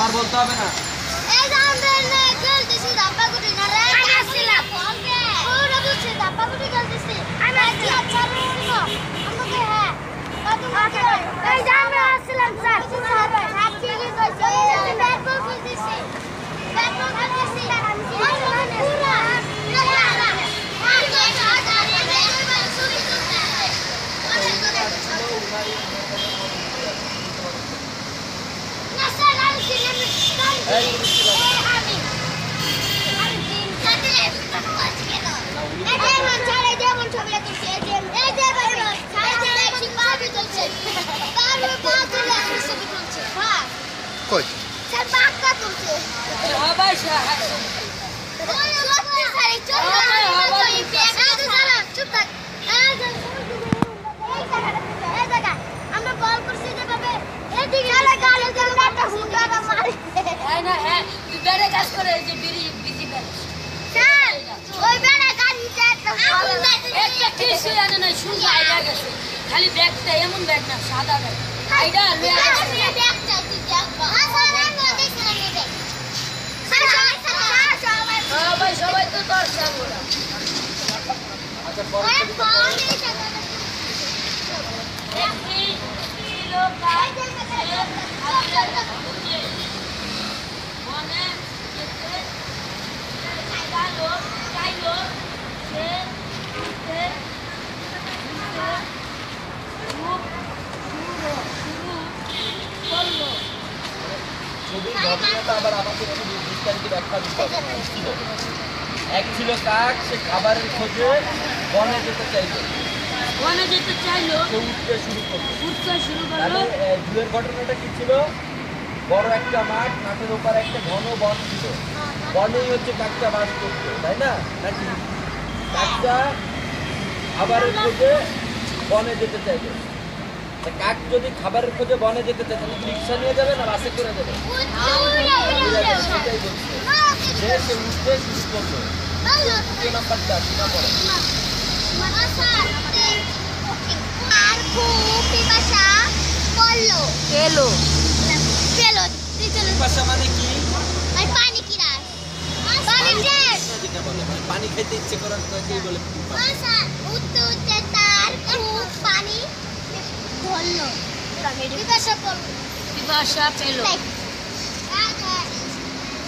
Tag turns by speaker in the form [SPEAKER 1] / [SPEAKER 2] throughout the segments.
[SPEAKER 1] আবার বলতে হবে না।
[SPEAKER 2] এই জানবে না খেলতেছি ধাপ্পা গুটি না রে আমি আসছিলাম ওরা বুঝছে ধাপ্পা গুটি খেলতেছি আমি আছি আচ্ছা রুনো আমাকে হ্যাঁ কত এই জানবে আসছিলাম স্যার স্যার সাথী কি কইছে আমি ব্যাট বল খেলতেছি ব্যাট বল খেলতেছি পুরা
[SPEAKER 3] কই
[SPEAKER 2] স্যার বাক্কা তুলছে
[SPEAKER 4] সবাই
[SPEAKER 2] আমরা বল করছি যেভাবে এদিকে গালে একটা হুন্ডা মারি
[SPEAKER 4] না হ্যাঁ তুই বেড়ে কাজ করে এই যে বিজি ব্যাগ
[SPEAKER 2] স্যার ওই বেড়া গাড়িতে
[SPEAKER 4] একটা কিছু জানে না শুধু আইডিয়া গেছে খালি ব্যাগটা এমন ব্যাগ না সাদা ব্যাগ আইডিয়া
[SPEAKER 2] ব্যাগ চাইছি দেখবা
[SPEAKER 4] সবাই তো তোর সামনে
[SPEAKER 1] আচ্ছা পরে ছবির ঘটনাটা আবার আমাকে একটু বিস্তারিত ব্যাখ্যা দিতে হবে। এক ছিল কাক, সে খাবারের খোঁজে বনে যেতে চাইল,
[SPEAKER 4] বনে যেতে চাইলো
[SPEAKER 1] সে উঠতে শুরু করলো।
[SPEAKER 4] উঠতে শুরু
[SPEAKER 1] তাহলে
[SPEAKER 4] করলো
[SPEAKER 1] জুয়ের ঘটনাটা কি ছিল? বড় একটা মাঠ, মাঠের ওপারে একটা ঘন বন ছিল, বনেই হচ্ছে কাকটা বাস করতো, তাই না? নাকি কাকটা খাবারের খোঁজে বনে যেতে চাইবে। তা কাক যদি খাবারের খোঁজে বনে যেতে চায় তাহলে রিক্সা নিয়ে যাবে না বাসে করে যাবে? সেটাই বলছে। সে উঠতে শুরু করলো। দ্বিতীয় নাম্বারটা শোনা পড়ে।
[SPEAKER 2] আর খুব পিপাসা করলো
[SPEAKER 4] এলো
[SPEAKER 2] চলো চলো
[SPEAKER 1] পিপাসা মানে কি?
[SPEAKER 2] আর পানি কি রাস পানি শেষ
[SPEAKER 1] যেটা বলে মানে পানি খেতে ইচ্ছে করার কেই বলে পিপাসা।
[SPEAKER 2] উঠতে উঠতে তার খুব পানি ধরলো পিপাসা করলো
[SPEAKER 4] পিপাসা পেলো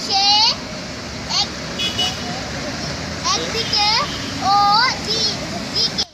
[SPEAKER 2] সে একদিকে ও দিকে